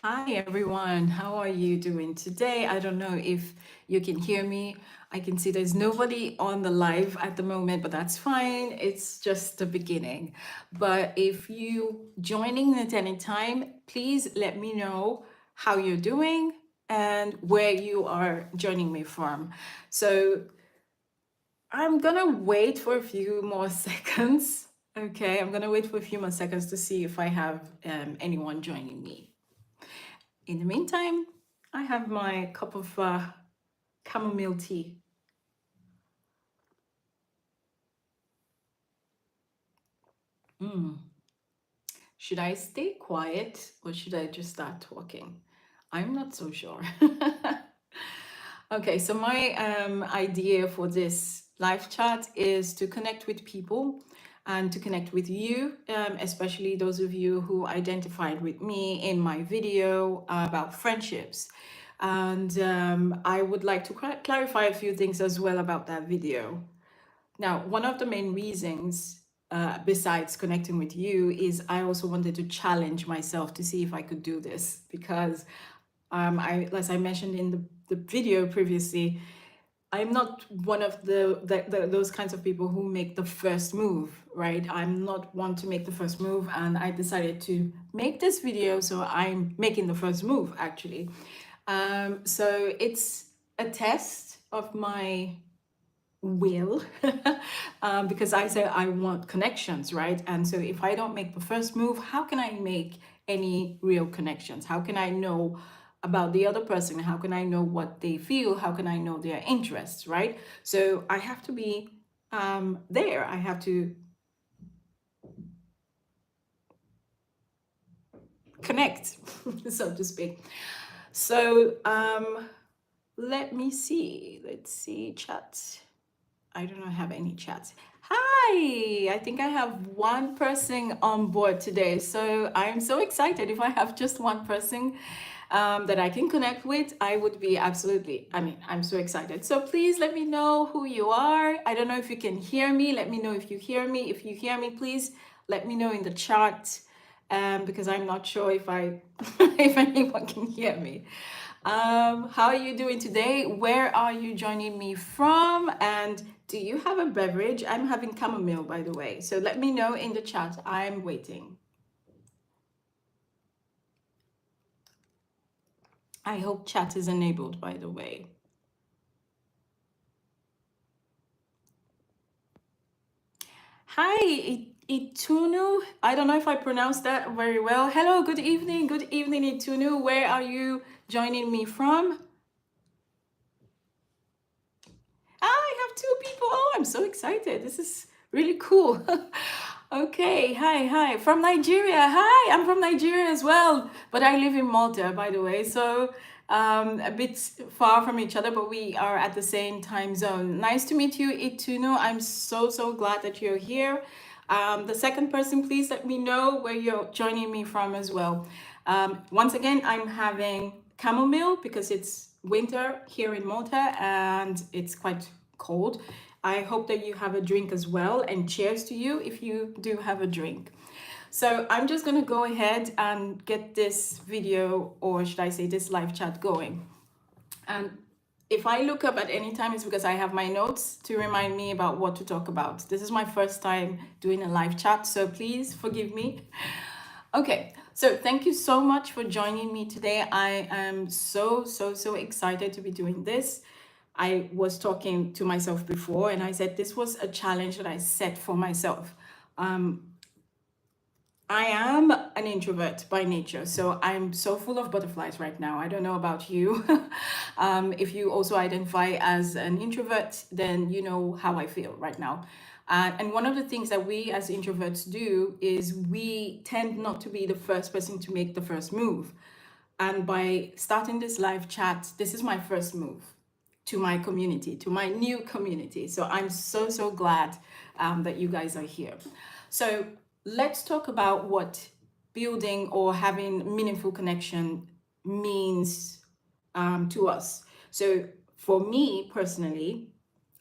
Hi everyone, how are you doing today? I don't know if you can hear me. I can see there's nobody on the live at the moment, but that's fine. It's just the beginning. But if you joining at any time, please let me know how you're doing and where you are joining me from. So I'm gonna wait for a few more seconds. Okay, I'm gonna wait for a few more seconds to see if I have anyone joining me. In the meantime, I have my cup of chamomile tea. Should I stay quiet or should I just start talking? I'm not so sure. Okay, so my idea for this live chat is to connect with people and to connect with you, especially those of you who identified with me in my video about friendships. And I would like to clarify a few things as well about that video. Now, one of the main reasons, besides connecting with you, is I also wanted to challenge myself to see if I could do this because, as I mentioned in the video previously, I'm not one of those kinds of people who make the first move, right? I'm not one to make the first move, and I decided to make this video, so I'm making the first move actually. So it's a test of my will because I say I want connections, right? And so if I don't make the first move, how can I make any real connections? How can I know about the other person? How can I know what they feel? How can I know their interests, right? So I have to be there. I have to connect, so to speak. So let me see. Let's see, chat. I don't have any chats. Hi, I think I have one person on board today. So I'm so excited. If I have just one person that I can connect with, I would be absolutely, I'm so excited. So please let me know who you are. I don't know if you can hear me. Let me know if you hear me. If you hear me, please let me know in the chat because I'm not sure if if anyone can hear me. How are you doing today? Where are you joining me from? And do you have a beverage? I'm having chamomile, by the way. So let me know in the chat. I'm waiting. I hope chat is enabled, by the way. Hi, Itunu. I don't know if I pronounced that very well. Hello, good evening. Good evening, Itunu. Where are you joining me from? I have two people. Oh, I'm so excited. This is really cool. Okay, hi. From Nigeria. Hi, I'm from Nigeria as well, but I live in Malta, by the way. So a bit far from each other, but we are at the same time zone. Nice to meet you, Itunu. I'm so glad that you're here. The second person, please let me know where you're joining me from as well. Once again, I'm having chamomile because it's winter here in Malta and it's quite cold. I hope that you have a drink as well, and cheers to you if you do have a drink. So I'm just gonna go ahead and get this video, or should I say this live chat going. And if I look up at any time, it's because I have my notes to remind me about what to talk about. This is my first time doing a live chat, so please forgive me. Okay, so thank you so much for joining me today. I am so excited to be doing this. I was talking to myself before and I said this was a challenge that I set for myself. I am an introvert by nature, so I'm so full of butterflies right now. I don't know about you. If you also identify as an introvert, then you know how I feel right now. And one of the things that we as introverts do is we tend not to be the first person to make the first move. And by starting this live chat, this is my first move to my community, to my new community. So I'm so glad that you guys are here. So let's talk about what building or having meaningful connection means to us. So for me personally,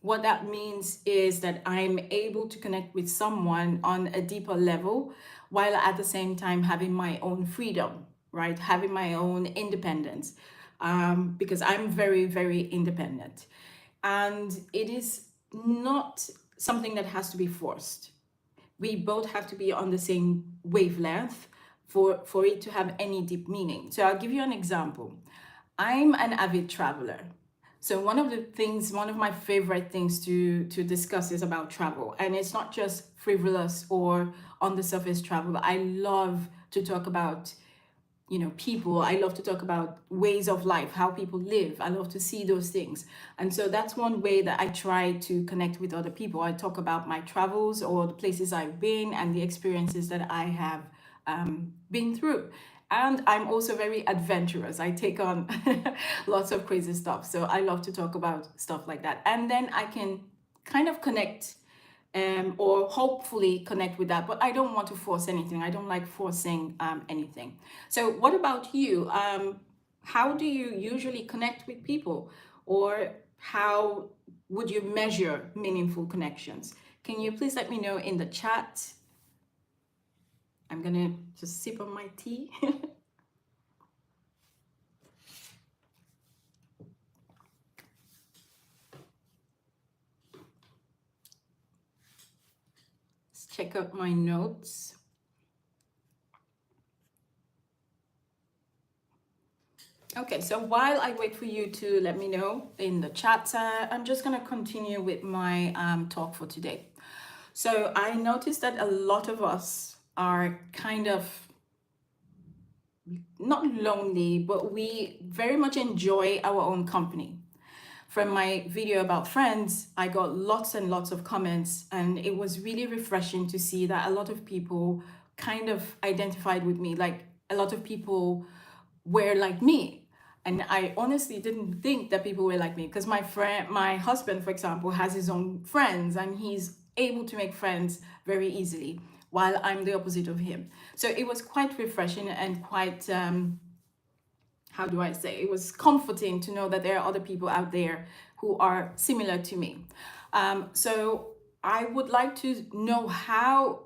what that means is that I'm able to connect with someone on a deeper level while at the same time having my own freedom. right? Having my own independence, because I'm very, very independent. And it is not something that has to be forced. We both have to be on the same wavelength for it to have any deep meaning. So I'll give you an example. I'm an avid traveler. So one of my favorite things to discuss is about travel. And it's not just frivolous or on the surface travel. I love to talk about, people. I love to talk about ways of life, how people live. I love to see those things. And so that's one way that I try to connect with other people. I talk about my travels or the places I've been and the experiences that I have been through. And I'm also very adventurous. I take on lots of crazy stuff. So I love to talk about stuff like that. And then I can kind of connect, or hopefully connect with that. But I don't want to force anything. I don't like forcing anything. So, what about you? How do you usually connect with people, or how would you measure meaningful connections? Can you please let me know in the chat? I'm gonna just sip on my tea. Let's check out my notes. Okay, so while I wait for you to let me know in the chat, I'm just going to continue with my talk for today. So I noticed that a lot of us are kind of not lonely, but we very much enjoy our own company. From my video about friends, I got lots and lots of comments, and it was really refreshing to see that a lot of people kind of identified with me. Like, a lot of people were like me. And I honestly didn't think that people were like me, because my husband, for example, has his own friends and he's able to make friends very easily, while I'm the opposite of him. So it was quite refreshing and quite, how do I say, it was comforting to know that there are other people out there who are similar to me. So I would like to know how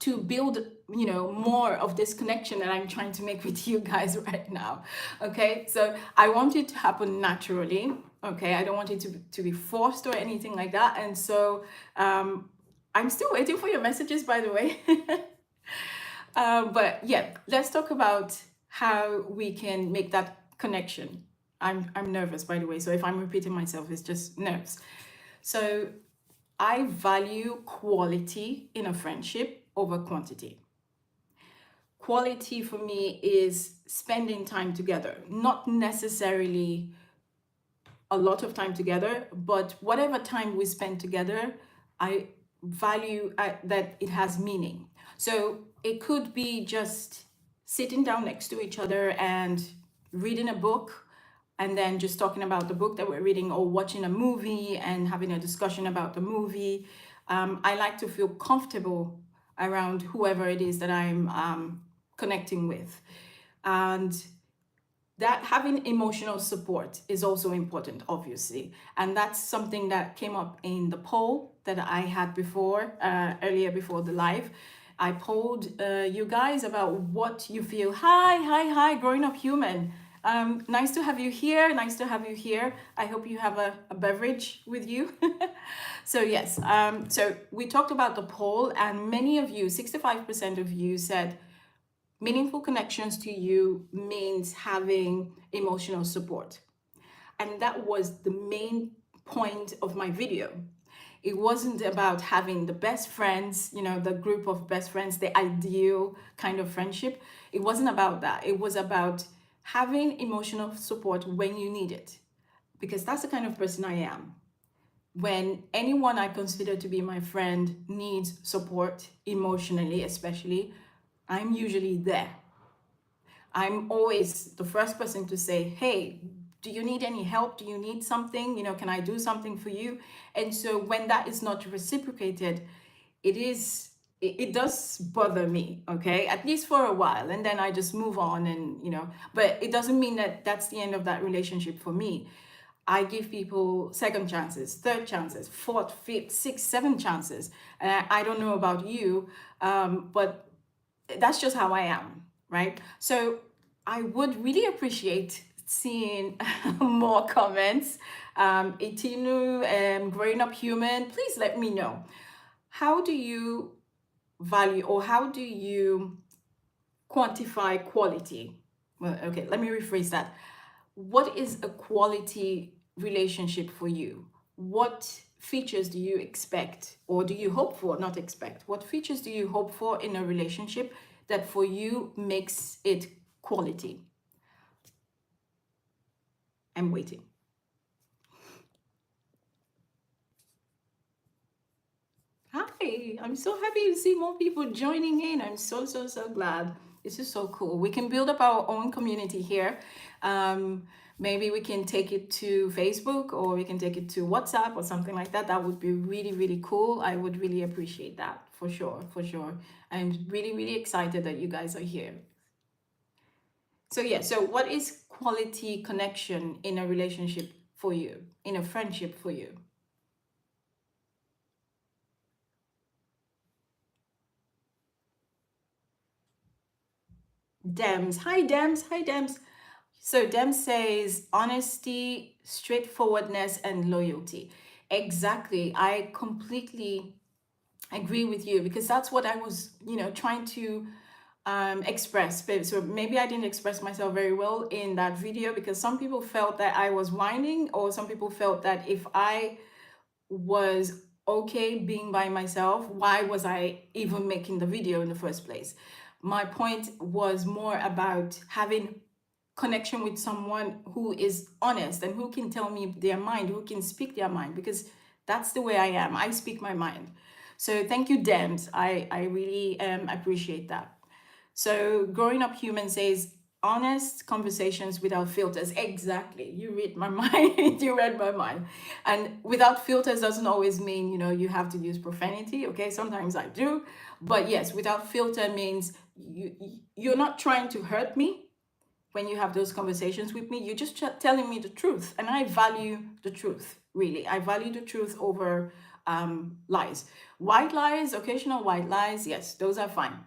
to build, more of this connection that I'm trying to make with you guys right now. Okay, so I want it to happen naturally. Okay, I don't want it to be forced or anything like that. And so I'm still waiting for your messages, by the way. But yeah, let's talk about how we can make that connection. I'm nervous, by the way, so if I'm repeating myself, it's just nerves. So I value quality in a friendship over quantity. Quality for me is spending time together, not necessarily a lot of time together, but whatever time we spend together, I value that it has meaning. So it could be just sitting down next to each other and reading a book, and then just talking about the book that we're reading, or watching a movie and having a discussion about the movie. I like to feel comfortable around whoever it is that I'm connecting with. And that having emotional support is also important, obviously. And that's something that came up in the poll that I had before, earlier before the live. I polled you guys about what you feel. Hi, growing up human. Nice to have you here. Nice to have you here. I hope you have a beverage with you. So yes, so we talked about the poll, and many of you, 65% of you said meaningful connections to you means having emotional support. And that was the main point of my video. It wasn't about having the best friends, the group of best friends, the ideal kind of friendship. It wasn't about that. It was about having emotional support when you need it, because that's the kind of person I am. When anyone I consider to be my friend needs support, emotionally especially, I'm usually there. I'm always the first person to say, hey, do you need any help? Do you need something? Can I do something for you? And so when that is not reciprocated, it does bother me, okay? At least for a while. And then I just move on but it doesn't mean that that's the end of that relationship for me. I give people second chances, third chances, fourth, fifth, sixth, seventh chances. And I don't know about you, but that's just how I am, right? So I would really appreciate seeing more comments. Itinu, Growing Up Human, please let me know. How do you value, or how do you quantify quality? Well, okay, let me rephrase that. What is a quality relationship for you? What features do you expect, or do you hope for, not expect? What features do you hope for in a relationship that for you makes it quality? I'm waiting. Hi, I'm so happy to see more people joining in. I'm so, so, so glad. This is so cool. We can build up our own community here. Maybe we can take it to Facebook, or we can take it to WhatsApp or something like that. That would be really, really cool. I would really appreciate that, for sure, for sure. I'm really, really excited that you guys are here. So yeah, so what is quality connection in a relationship for you, in a friendship for you? Dems. Hi, Dems. Hi, Dems. So Dem says honesty, straightforwardness, and loyalty. Exactly. I completely agree with you, because that's what I was, trying to express. So maybe I didn't express myself very well in that video, because some people felt that I was whining, or some people felt that if I was okay being by myself, why was I even making the video in the first place? My point was more about having connection with someone who is honest and who can tell me their mind, who can speak their mind, because that's the way I am. I speak my mind. So thank you, Dems. I really appreciate that. So Growing Up Human says honest conversations without filters. Exactly. You read my mind. You read my mind. And without filters doesn't always mean, you have to use profanity. Okay. Sometimes I do. But yes, without filter means you're not trying to hurt me when you have those conversations with me. You're just telling me the truth. And I value the truth, really. I value the truth over lies. White lies, occasional white lies, yes, those are fine.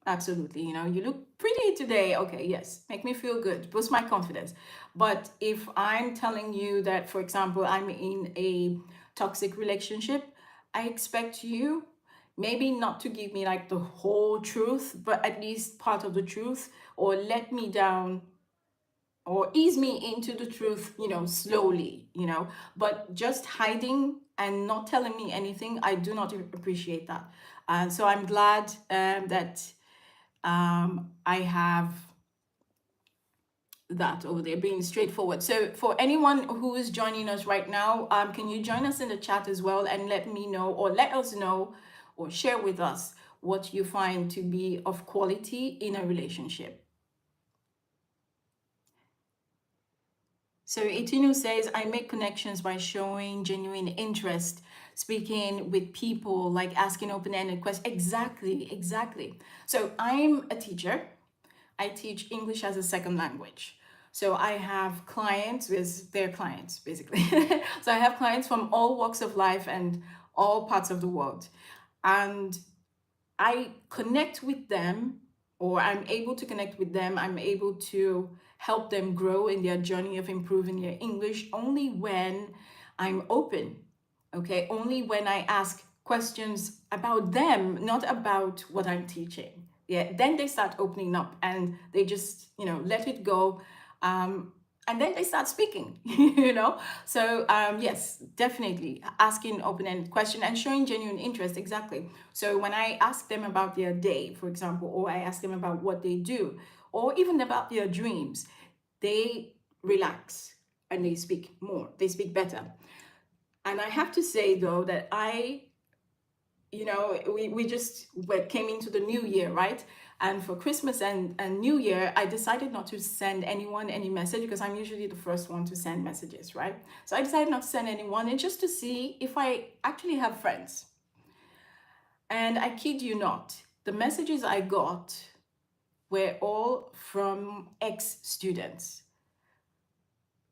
Absolutely. You look pretty today. Okay, yes. Make me feel good. Boost my confidence. But if I'm telling you that, for example, I'm in a toxic relationship, I expect you maybe not to give me like the whole truth, but at least part of the truth, or let me down, or ease me into the truth, slowly, but just hiding and not telling me anything, I do not appreciate that. And so I'm glad that I have that over there, being straightforward. So for anyone who is joining us right now, can you join us in the chat as well, and let me know, or let us know, or share with us what you find to be of quality in a relationship. So Itinu says, I make connections by showing genuine interest, speaking with people, like asking open-ended questions. Exactly, exactly. So I'm a teacher. I teach English as a second language. So I have clients with their clients, basically. So I have clients from all walks of life and all parts of the world. And I connect with them, or I'm able to connect with them. I'm able to help them grow in their journey of improving their English only when I'm open. Okay, only when I ask questions about them, not about what I'm teaching. Yeah, then they start opening up, and they just, let it go. And then they start speaking, So yes, definitely asking open-ended question and showing genuine interest. Exactly. So when I ask them about their day, for example, or I ask them about what they do, or even about their dreams, they relax and they speak more, they speak better. And I have to say though that we just came into the new year, right? And for Christmas and New Year, I decided not to send anyone any message, because I'm usually the first one to send messages, right? So I decided not to send anyone, and just to see if I actually have friends. And I kid you not, the messages I got were all from ex-students.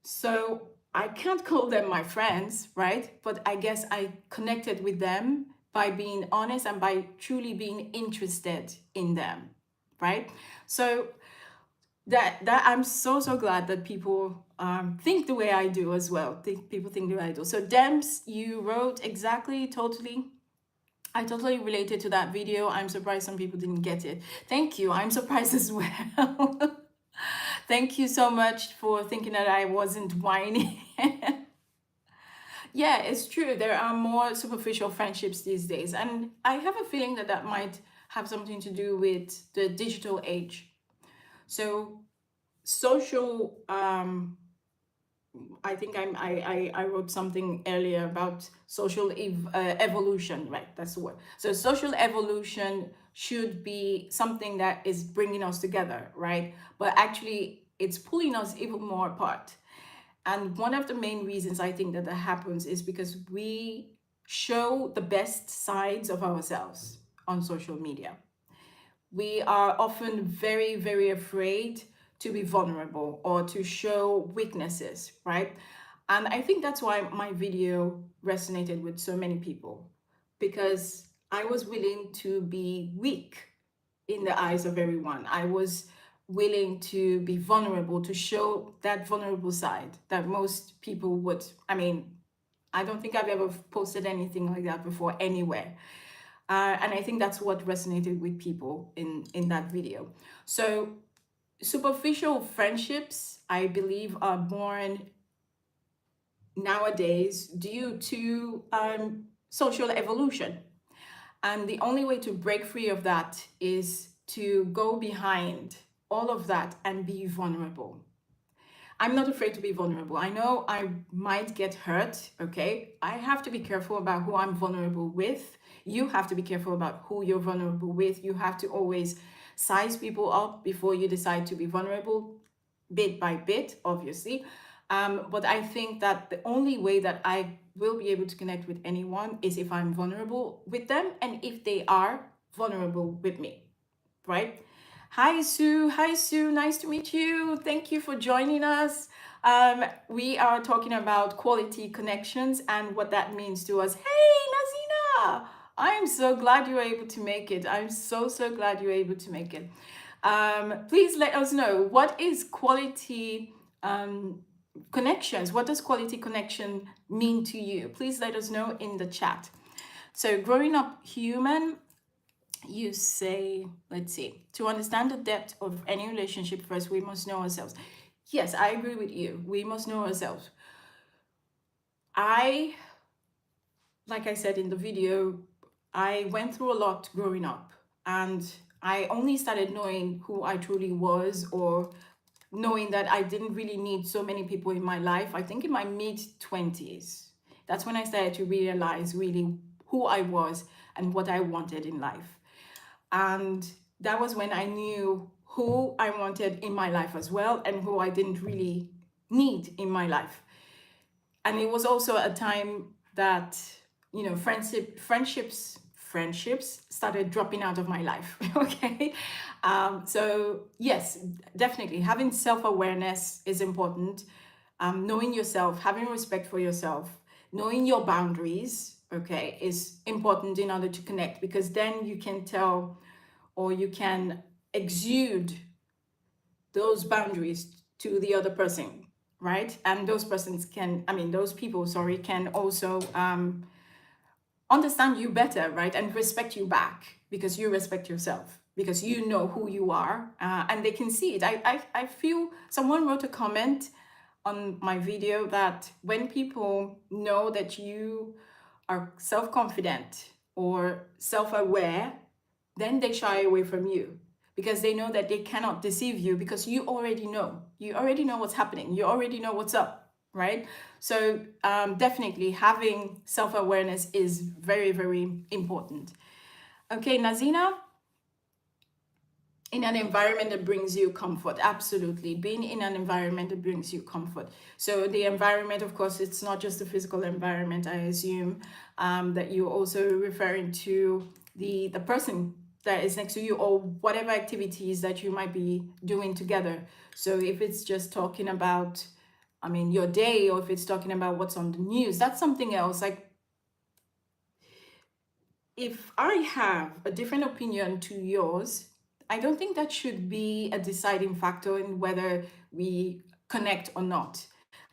So I can't call them my friends, right? But I guess I connected with them by being honest and by truly being interested in them. right? So that I'm so glad that people think the way I do as well. People think the way I do. So Dems, you wrote exactly, totally. I totally related to that video. I'm surprised some people didn't get it. Thank you. I'm surprised as well. Thank you so much for thinking that I wasn't whining. Yeah, it's true. There are more superficial friendships these days. And I have a feeling that that might have something to do with the digital age. So, social, I think I wrote something earlier about social evolution, right? That's the word. So, social evolution should be something that is bringing us together, right? But actually, it's pulling us even more apart. And one of the main reasons I think that that happens is because we show the best sides of ourselves on social media. We are often very afraid to be vulnerable or to show weaknesses, right? And I think that's why my video resonated with so many people, because I was willing to be weak in the eyes of everyone. I was willing to be vulnerable, to show that vulnerable side that most people would. I mean, I don't think I've ever posted anything like that before anywhere. And I think that's what resonated with people in that video. So superficial friendships, I believe, are born nowadays due to social evolution. And the only way to break free of that is to go behind all of that and be vulnerable. I'm not afraid to be vulnerable. I know I might get hurt, okay? I have to be careful about who I'm vulnerable with. You have to be careful about who you're vulnerable with. You have to always size people up before you decide to be vulnerable, bit by bit, obviously. But I think that the only way that I will be able to connect with anyone is if I'm vulnerable with them and if they are vulnerable with me, right? Hi, Sue. Hi, Sue. Nice to meet you. Thank you for joining us. We are talking about quality connections and what that means to us. Hey, Nazina. I'm so glad you were able to make it. I'm so glad you were able to make it. Please let us know, what is quality connections? What does quality connection mean to you? Please let us know in the chat. So, growing up human, you say, let's see, to understand the depth of any relationship, first we must know ourselves. Yes, I agree with you. We must know ourselves. Like I said in the video, I went through a lot growing up, and I only started knowing who I truly was, or knowing that I didn't really need so many people in my life, I think in my mid-20s. That's when I started to realize really who I was and what I wanted in life. And that was when I knew who I wanted in my life as well, and who I didn't really need in my life. And it was also a time that, you know, friendships started dropping out of my life. Okay. So yes, definitely having self-awareness is important. Knowing yourself, having respect for yourself, knowing your boundaries, okay, is important in order to connect, because then you can tell, or you can exude those boundaries to the other person, right? And those persons can, I mean, those people, sorry, can also understand you better, right? And respect you back, because you respect yourself, because you know who you are, and they can see it. I feel someone wrote a comment on my video that when people know that you are self-confident or self-aware, then they shy away from you, because they know that they cannot deceive you, because you already know. You already know what's happening. You already know what's up, right? So definitely having self-awareness is very important. Okay, Nazina, in an environment that brings you comfort. Absolutely, being in an environment that brings you comfort. So the environment, of course, it's not just the physical environment. I assume that you're also referring to the person that is next to you, or whatever activities that you might be doing together. So if it's just talking about, I mean, your day, or if it's talking about what's on the news, that's something else. Like, if I have a different opinion to yours, I don't think that should be a deciding factor in whether we connect or not.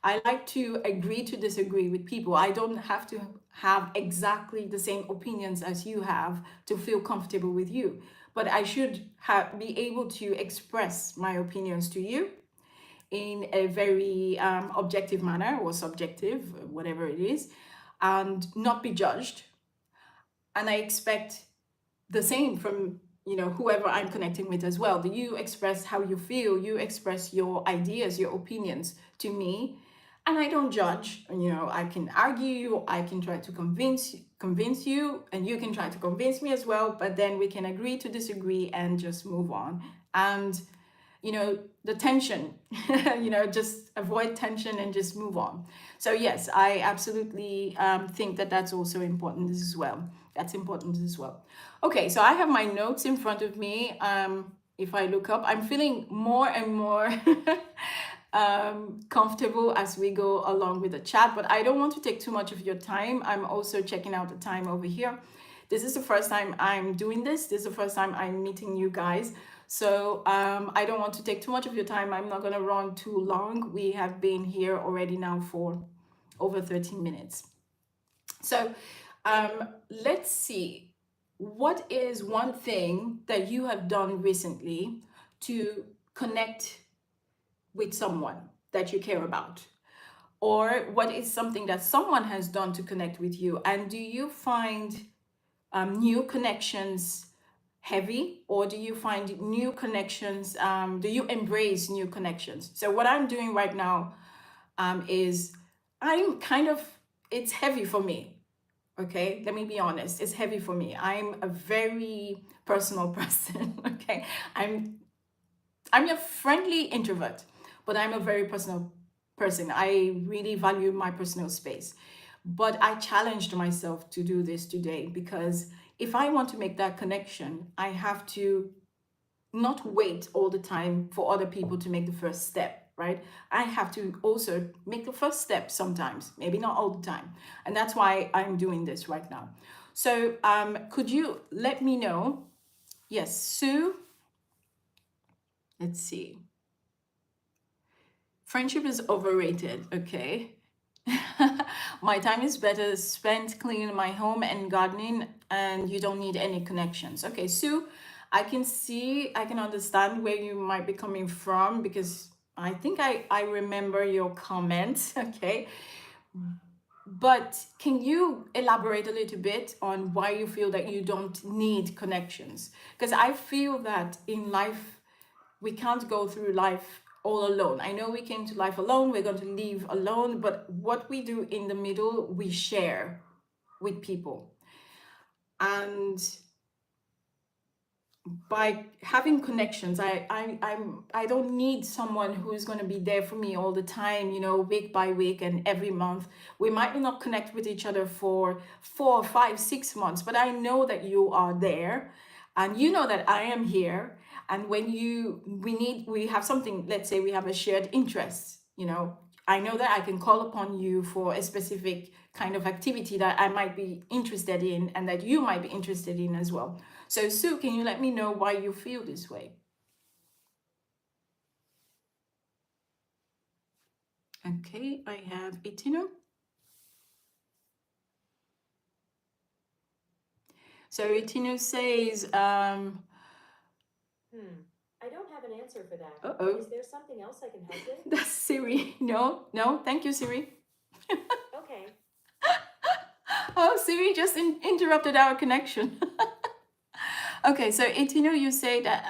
I like to agree to disagree with people. I don't have to have exactly the same opinions as you have to feel comfortable with you, but I should be able to express my opinions to you in a very objective manner, or subjective, whatever it is, and not be judged. And I expect the same from, whoever I'm connecting with as well. Do you express how you feel? You express your ideas, your opinions to me, and I don't judge. I can argue, I can try to convince you, and you can try to convince me as well, but then we can agree to disagree and just move on. And the tension, just avoid tension and just move on. So yes, I absolutely think that that's also important as well. That's important as well. Okay, so I have my notes in front of me. If I look up, I'm feeling more and more comfortable as we go along with the chat, but I don't want to take too much of your time. I'm also checking out the time over here. This is the first time I'm doing this. This is the first time I'm meeting you guys. So I don't want to take too much of your time. I'm not going to run too long. We have been here already now for over 13 minutes. So let's see. What is one thing that you have done recently to connect with someone that you care about? Or what is something that someone has done to connect with you? And do you find new connections heavy, or do you find new connections, do you embrace new connections? So what I'm doing right now is I'm kind of, it's heavy for me. Okay, let me be honest, it's heavy for me. I'm a very personal person. Okay, I'm a friendly introvert, but I'm a very personal person. I really value my personal space. But I challenged myself to do this today, because if I want to make that connection, I have to not wait all the time for other people to make the first step, right? I have to also make the first step sometimes, maybe not all the time. And that's why I'm doing this right now. So could you let me know? Yes, Sue. Let's see. Friendship is overrated. Okay. My time is better spent cleaning my home and gardening, and you don't need any connections. Okay, Sue, I can understand where you might be coming from, because I think I remember your comment. Okay. But can you elaborate a little bit on why you feel that you don't need connections? Because I feel that in life, we can't go through life all alone. I know we came to life alone, we're going to leave alone, but what we do in the middle, we share with people. And by having connections, I don't need someone who's going to be there for me all the time, week by week and every month. We might not connect with each other for 4, 5, 6 months, but I know that you are there, and you know that I am here. And when we have something, let's say we have a shared interest, I know that I can call upon you for a specific kind of activity that I might be interested in, and that you might be interested in as well. So Sue, can you let me know why you feel this way? Okay, I have Itino. So Itino says, I don't have an answer for that. uh-oh, Is there something else I can help with? that's Siri. No, thank you, Siri. Okay. Oh, Siri just interrupted our connection. Okay, so Itino, you say that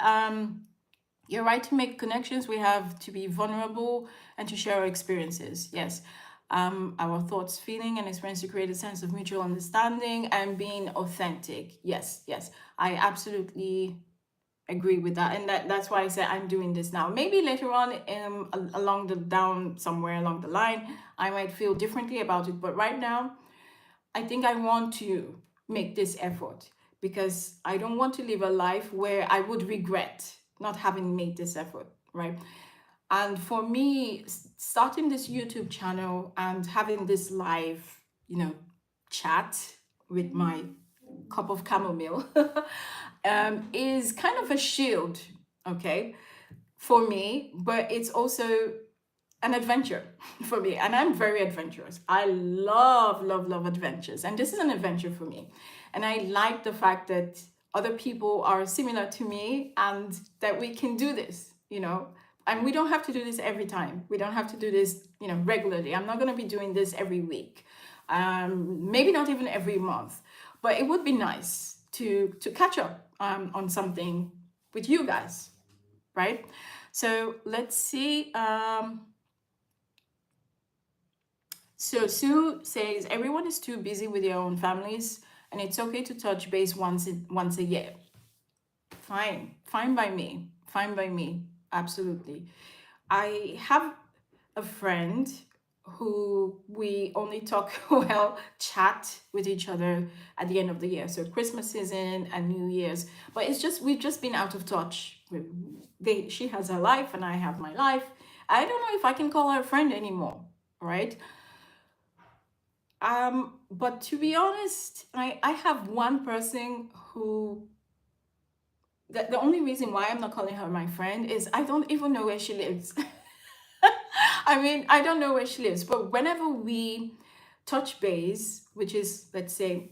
you're right to make connections. We have to be vulnerable and to share our experiences. Yes. Our thoughts, feeling, and experience to create a sense of mutual understanding and being authentic. Yes, yes. I absolutely agree with that. And that's why I said I'm doing this now. Maybe later on, somewhere along the line, I might feel differently about it. But right now, I think I want to make this effort, because I don't want to live a life where I would regret not having made this effort, right? And for me, starting this YouTube channel and having this live, chat with my cup of chamomile is kind of a shield, okay, for me, but it's also an adventure for me. And I'm very adventurous. I love, love, love adventures. And this is an adventure for me. And I like the fact that other people are similar to me and that we can do this, you know. And we don't have to do this every time. We don't have to do this, you know, regularly. I'm not going to be doing this every week. Maybe not even every month. But it would be nice to catch up on something with you guys, right? So let's see. So Sue says everyone is too busy with their own families, and it's okay to touch base once a year. Fine, fine by me, fine by me, absolutely. I have a friend who we only talk, well, chat with each other at the end of the year. So Christmas season and New Year's, but it's just we've just been out of touch. She has her life and I have my life. I don't know if I can call her a friend anymore, right? But to be honest, I have one person who the only reason why I'm not calling her my friend is I don't even know where she lives. I mean, I don't know where she lives, but whenever we touch base, which is, let's say,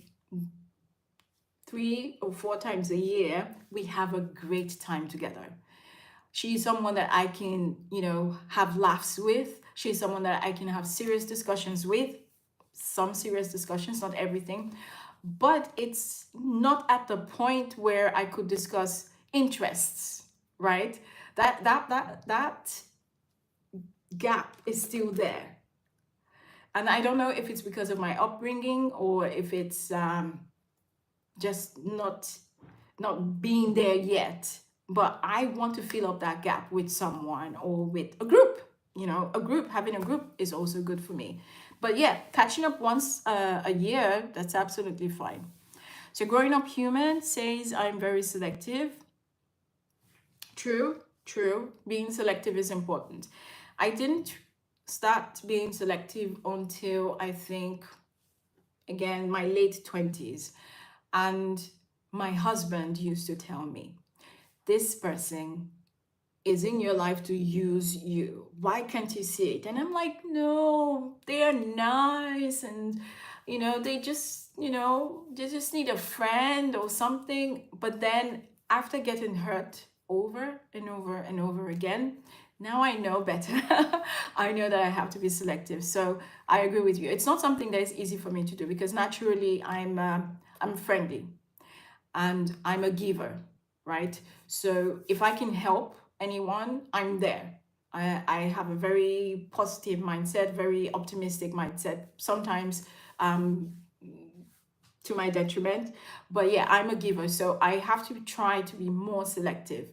3 or 4 times a year, we have a great time together. She's someone that I can, you know, have laughs with. She's someone that I can have serious discussions with. Some serious discussions, not everything. But it's not at the point where I could discuss interests, right? That gap is still there. And I don't know if it's because of my upbringing or if it's just not being there yet. But I want to fill up that gap with someone or with a group. You know, having a group is also good for me. But yeah, catching up once a year, that's absolutely fine. So growing up human says I'm very selective. True, true. Being selective is important. I didn't start being selective until I think, again, my late 20s. And my husband used to tell me, this person is in your life to use you. Why can't you see it? And I'm like, no, they are nice. And, you know, they just need a friend or something. But then after getting hurt over and over and over again, now I know better. I know that I have to be selective. So I agree with you. It's not something that is easy for me to do because naturally I'm friendly and I'm a giver, right? So if I can help anyone, I'm there. I have a very positive mindset, very optimistic mindset, sometimes to my detriment. But yeah, I'm a giver. So I have to try to be more selective.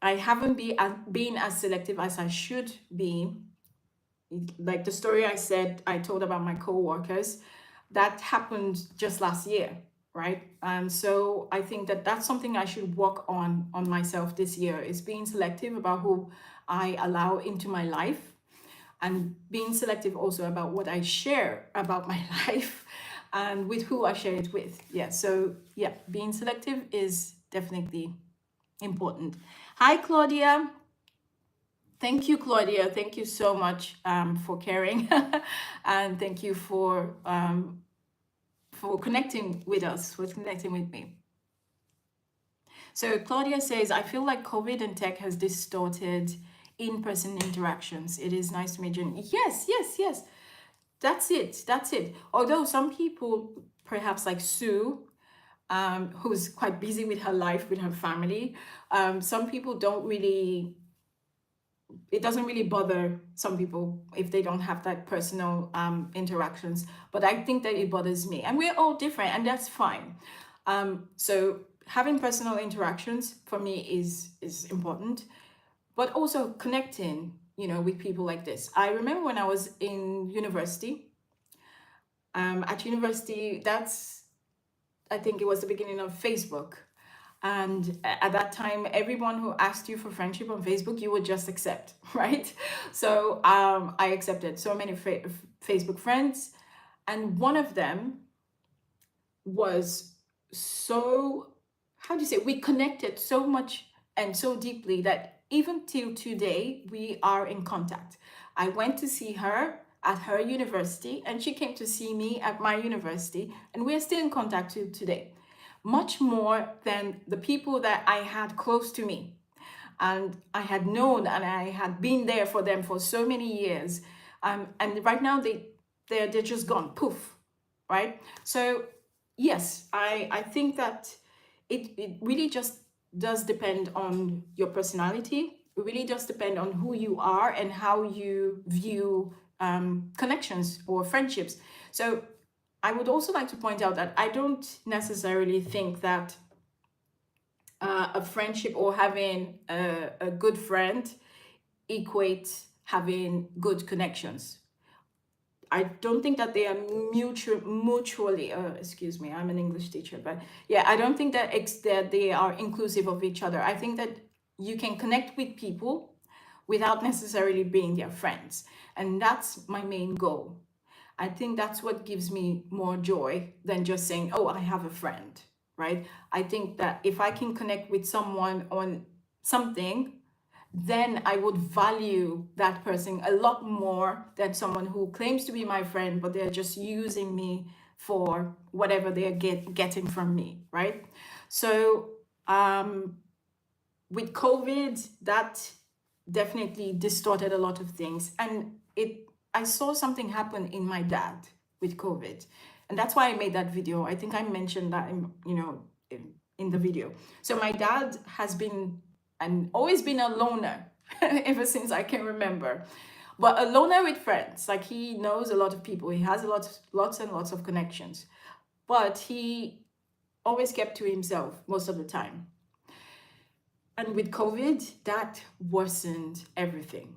I haven't been as selective as I should be. Like the story I told about my co-workers, that happened just last year, right? And so I think that that's something I should work on myself this year, is being selective about who I allow into my life and being selective also about what I share about my life and with who I share it with. Yeah, so yeah, being selective is definitely important. Hi, Claudia. Thank you, Claudia. Thank you so much for caring, and thank you for connecting with us, for connecting with me. So Claudia says, I feel like COVID and tech has distorted in-person interactions. It is nice to meet you. Yes, yes, yes. That's it. That's it. Although some people, perhaps like Sue, who's quite busy with her life, with her family, some people don't really, it doesn't really bother some people if they don't have that personal interactions. But I think that it bothers me. And we're all different, and that's fine. So having personal interactions for me is important, but also connecting, you know, with people like this. I remember when I was in university. At university, I think it was the beginning of Facebook. And at that time, everyone who asked you for friendship on Facebook, you would just accept, right? So I accepted so many Facebook friends. And one of them was so how do you say, we connected so much and so deeply that even till today we are in contact. I went to see her at her university and she came to see me at my university, and we're still in contact till today, much more than the people that I had close to me and I had known and I had been there for them for so many years. And right now they're just gone, poof, right? So yes, I think that it really just does depend on your personality. It really does depend on who you are and how you view connections or friendships. So I would also like to point out that I don't necessarily think that a friendship or having a good friend equates having good connections. I don't think that they are mutually. Excuse me, I'm an English teacher, but yeah, I don't think that that they are inclusive of each other. I think that you can connect with people without necessarily being their friends, and that's my main goal. I think that's what gives me more joy than just saying, "Oh, I have a friend," right? I think that if I can connect with someone on something, then I would value that person a lot more than someone who claims to be my friend, but they're just using me for whatever they're getting from me, right? So with COVID, that definitely distorted a lot of things. And I saw something happen in my dad with COVID. And that's why I made that video. I think I mentioned that in the video. So my dad has been and always been a loner ever since I can remember. But a loner with friends. Like, he knows a lot of people. He has lots and lots of connections. But he always kept to himself most of the time. And with COVID, that worsened everything.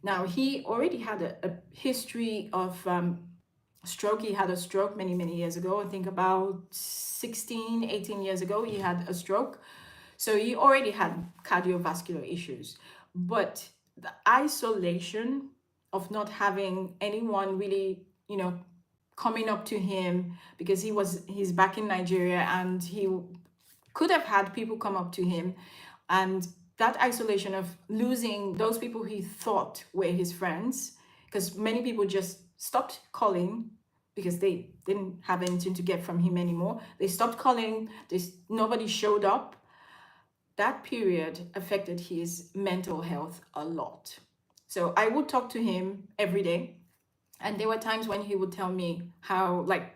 Now, he already had a history of stroke. He had a stroke many, many years ago. I think about 16, 18 years ago, he had a stroke. So he already had cardiovascular issues. But the isolation of not having anyone really, coming up to him, because he's back in Nigeria and he could have had people come up to him, and that isolation of losing those people he thought were his friends, because many people just stopped calling because they didn't have anything to get from him anymore. They stopped calling. Nobody showed up. That period affected his mental health a lot. So I would talk to him every day, and there were times when he would tell me how, like,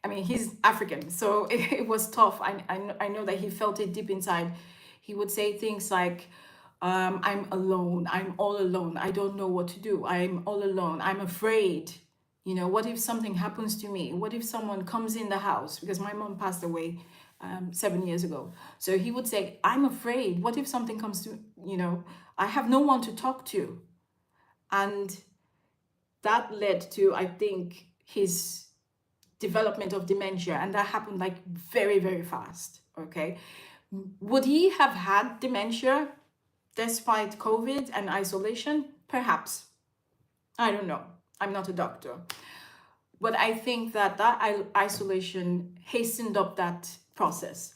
I mean, he's African, so it was tough. I know that he felt it deep inside. He would say things like, I'm alone. I'm all alone. I don't know what to do. I'm all alone. I'm afraid. What if something happens to me? What if someone comes in the house? Because my mom passed away 7 years ago. So he would say, I'm afraid. What if something comes to, I have no one to talk to. And that led to, I think, his development of dementia, and that happened like very, very fast. Okay, would he have had dementia despite COVID and isolation? Perhaps. I don't know. I'm not a doctor. But I think that isolation hastened up that process.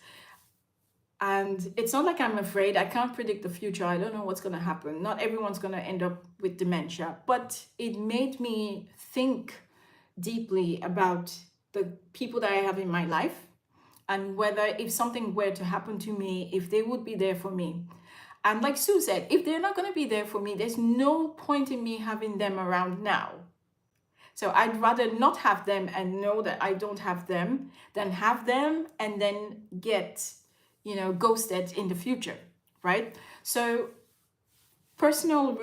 And it's not like I'm afraid. I can't predict the future. I don't know what's going to happen. Not everyone's going to end up with dementia. But it made me think deeply about the people that I have in my life, and whether, if something were to happen to me, if they would be there for me. And like Sue said, if they're not going to be there for me, there's no point in me having them around now. So I'd rather not have them and know that I don't have them than have them and then get, ghosted in the future, right? So personal,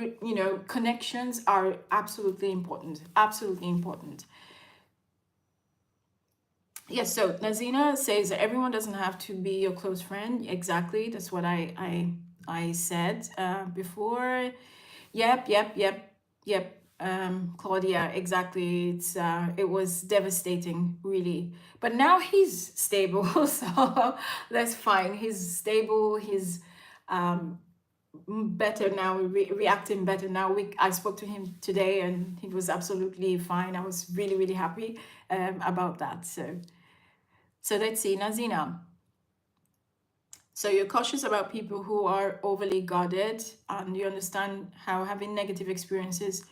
connections are absolutely important, absolutely important. Yes, so Nazina says that everyone doesn't have to be your close friend. Exactly, that's what I said before. Yep. Claudia, exactly. It was devastating, really. But now he's stable, so that's fine. He's stable. He's better now, reacting better now. I spoke to him today, and he was absolutely fine. I was really, really happy about that. So let's see, Nazina. So you're cautious about people who are overly guarded, and you understand how having negative experiences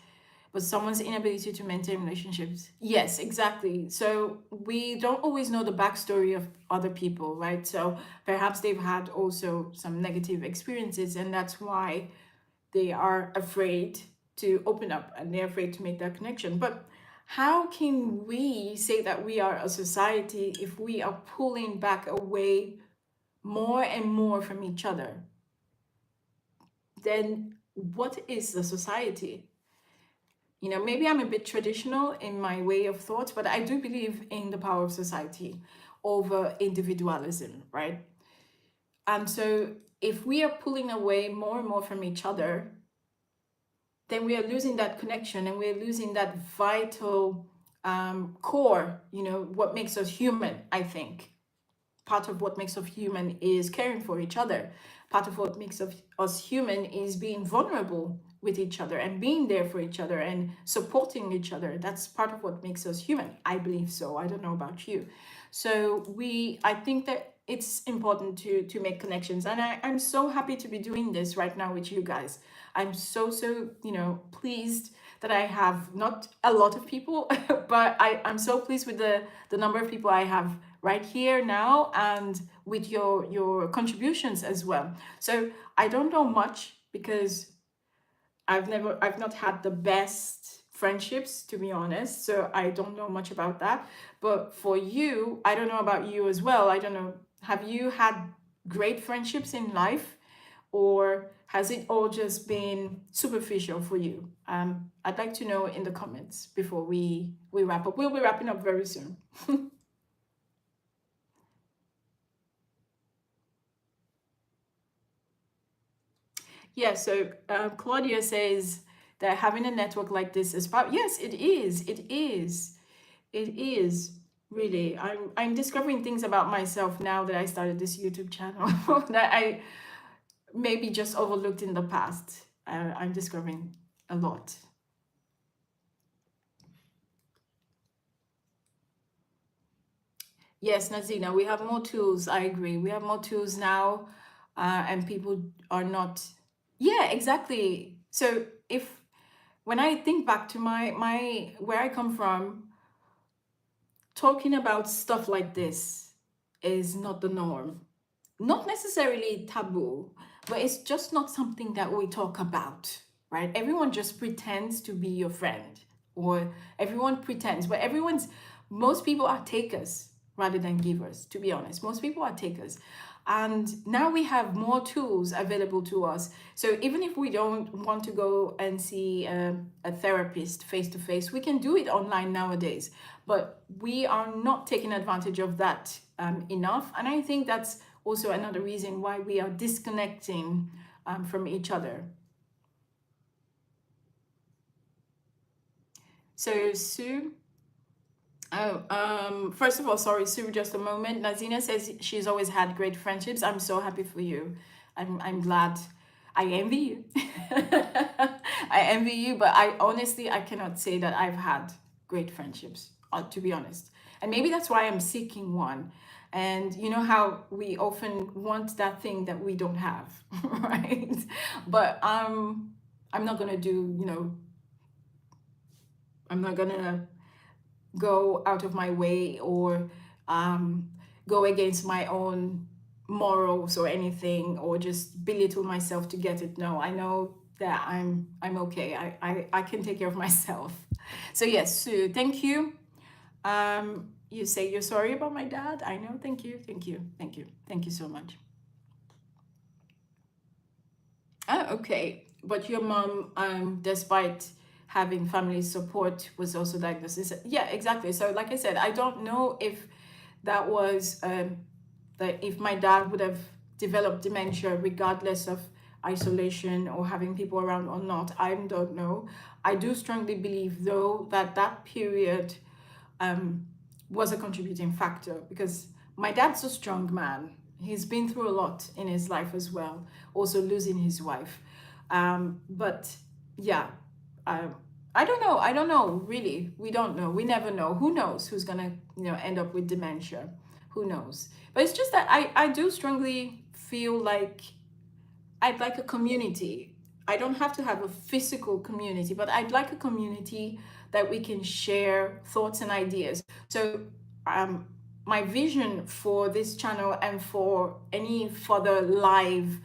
but someone's inability to maintain relationships. Yes, exactly. So we don't always know the backstory of other people, right? So perhaps they've had also some negative experiences, and that's why they are afraid to open up and they're afraid to make that connection. But how can we say that we are a society if we are pulling back away more and more from each other? Then what is the society? You know, maybe I'm a bit traditional in my way of thought, but I do believe in the power of society over individualism, right? And so if we are pulling away more and more from each other, then we are losing that connection and we're losing that vital core, you know, what makes us human, I think. Part of what makes us human is caring for each other. Part of what makes us human is being vulnerable with each other and being there for each other and supporting each other. That's part of what makes us human. I believe so. I don't know about you. So I think that it's important to make connections. And I'm so happy to be doing this right now with you guys. I'm so, you know, pleased that I have not a lot of people, but I'm so pleased with the number of people I have right here now and with your contributions as well. So I don't know much because I've not had the best friendships, to be honest, so I don't know much about that. But for you, I don't know about you as well. I don't know, have you had great friendships in life, or has it all just been superficial for you? I'd like to know in the comments before we wrap up. We'll be wrapping up very soon. Yeah, so Claudia says that having a network like this is power. Yes, it is. It is. It is really. I'm discovering things about myself now that I started this YouTube channel that I maybe just overlooked in the past. I'm discovering a lot. Yes, Nazina, we have more tools. I agree. We have more tools now, and people are not. Yeah, exactly. So if when I think back to my where I come from, talking about stuff like this is not the norm. Not necessarily taboo, but it's just not something that we talk about, right? Everyone just pretends to be your friend, or everyone pretends, but most people are takers rather than givers, to be honest. Most people are takers. And now we have more tools available to us. So even if we don't want to go and see a therapist face to face, we can do it online nowadays. But we are not taking advantage of that enough. And I think that's also another reason why we are disconnecting from each other. So Sue, first of all, sorry, Sue, just a moment. Nazina says she's always had great friendships. I'm so happy for you. I'm glad. I envy you. I envy you, but I honestly, I cannot say that I've had great friendships, to be honest. And maybe that's why I'm seeking one. And you know how we often want that thing that we don't have, right? But I'm not gonna do, you know, I'm not gonna go out of my way or um, go against my own morals or anything, or just belittle myself to get it. No, I know that I'm okay. I can take care of myself. So yes, Sue, thank you. You say you're sorry about my dad. I know. Thank you. Thank you. Thank you. Thank you so much. Oh, okay. But your mom, despite having family support, was also diagnosed. Yeah, exactly. So, like I said, I don't know if that was that if my dad would have developed dementia regardless of isolation or having people around or not. I don't know. I do strongly believe, though, that that period was a contributing factor, because my dad's a strong man. He's been through a lot in his life as well, also losing his wife. But yeah, um, I don't know. I don't know, really. We don't know. We never know. Who knows who's going to, end up with dementia? Who knows? But it's just that I do strongly feel like I'd like a community. I don't have to have a physical community, but I'd like a community that we can share thoughts and ideas. So, um, my vision for this channel and for any further live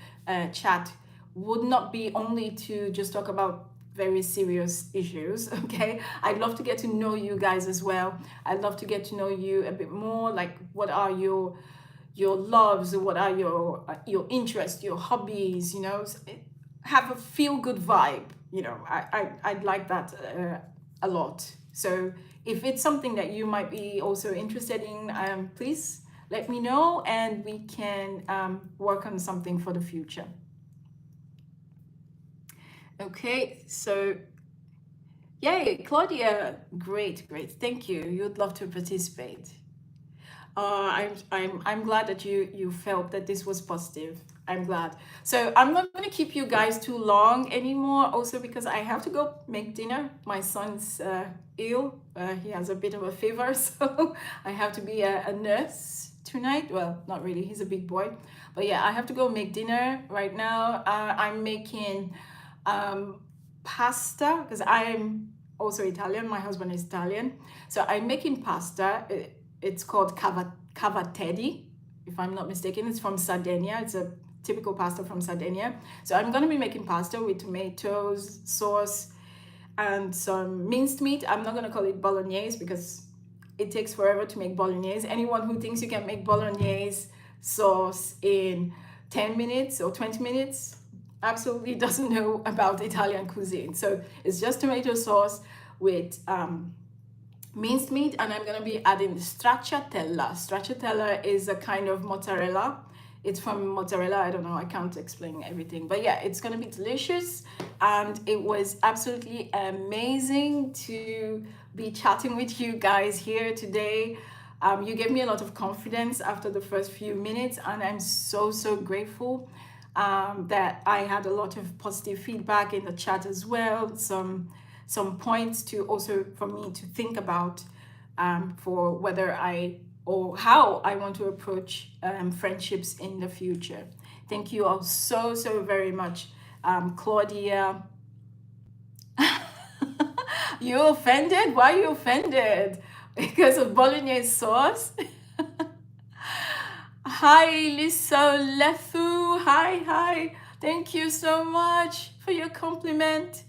chat would not be only to just talk about very serious issues. Okay, I'd love to get to know you guys as well. I'd love to get to know you a bit more, like what are your loves, what are your interests, your hobbies, you know, have a feel good vibe, you know. I'd like that a lot. So if it's something that you might be also interested in, please let me know, and we can work on something for the future. Okay, so yay, Claudia, great, thank you. You'd love to participate. I'm glad that you felt that this was positive. I'm glad. So I'm not going to keep you guys too long anymore. Also because I have to go make dinner. My son's ill. He has a bit of a fever, so I have to be a nurse tonight. Well, not really. He's a big boy, but yeah, I have to go make dinner right now. I'm making pasta because I'm also Italian. My husband is Italian, so I'm making pasta. It's called cavatelli, if I'm not mistaken. It's from Sardinia. It's a typical pasta from Sardinia. So I'm going to be making pasta with tomatoes, sauce, and some minced meat. I'm not going to call it bolognese because it takes forever to make bolognese. Anyone who thinks you can make bolognese sauce in 10 minutes or 20 minutes absolutely doesn't know about Italian cuisine. So it's just tomato sauce with minced meat, and I'm going to be adding stracciatella. Stracciatella is a kind of mozzarella. It's from mozzarella. I don't know. I can't explain everything. But yeah, it's going to be delicious. And it was absolutely amazing to be chatting with you guys here today. You gave me a lot of confidence after the first few minutes, and I'm so grateful that I had a lot of positive feedback in the chat as well. Some points to also for me to think about for whether I or how I want to approach friendships in the future. Thank you all so very much. Claudia, you offended? Why are you offended? Because of bolognese sauce? Hi, Lisa Lefu. Hi. Thank you so much for your compliment.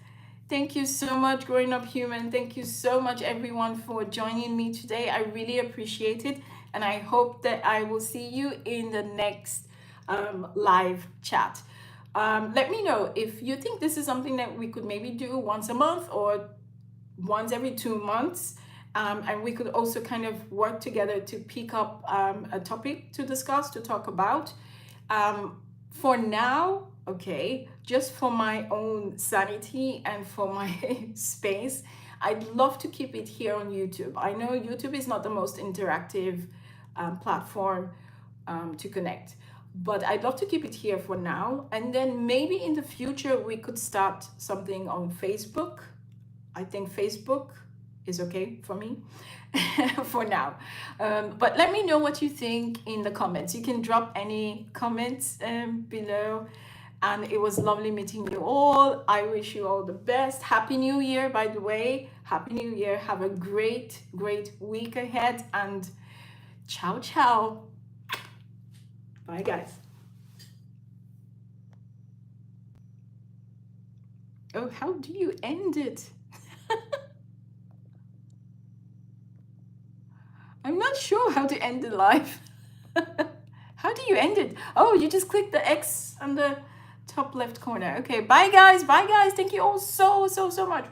Thank you so much, Growing Up Human. Thank you so much, everyone, for joining me today. I really appreciate it. And I hope that I will see you in the next live chat. Let me know if you think this is something that we could maybe do once a month or once every 2 months. And we could also kind of work together to pick up a topic to discuss, to talk about. For now, okay, just for my own sanity and for my space, I'd love to keep it here on YouTube. I know YouTube is not the most interactive platform to connect, but I'd love to keep it here for now. And then maybe in the future, we could start something on Facebook. I think Facebook is okay for me for now. But let me know what you think in the comments. You can drop any comments below. And it was lovely meeting you all. I wish you all the best. Happy New Year, by the way. Happy New Year. Have a great week ahead. And ciao. Bye, guys. Oh, how do you end it? I'm not sure how to end the live. How do you end it? Oh, you just click the X on the top left corner. Okay, bye guys. Thank you all so much.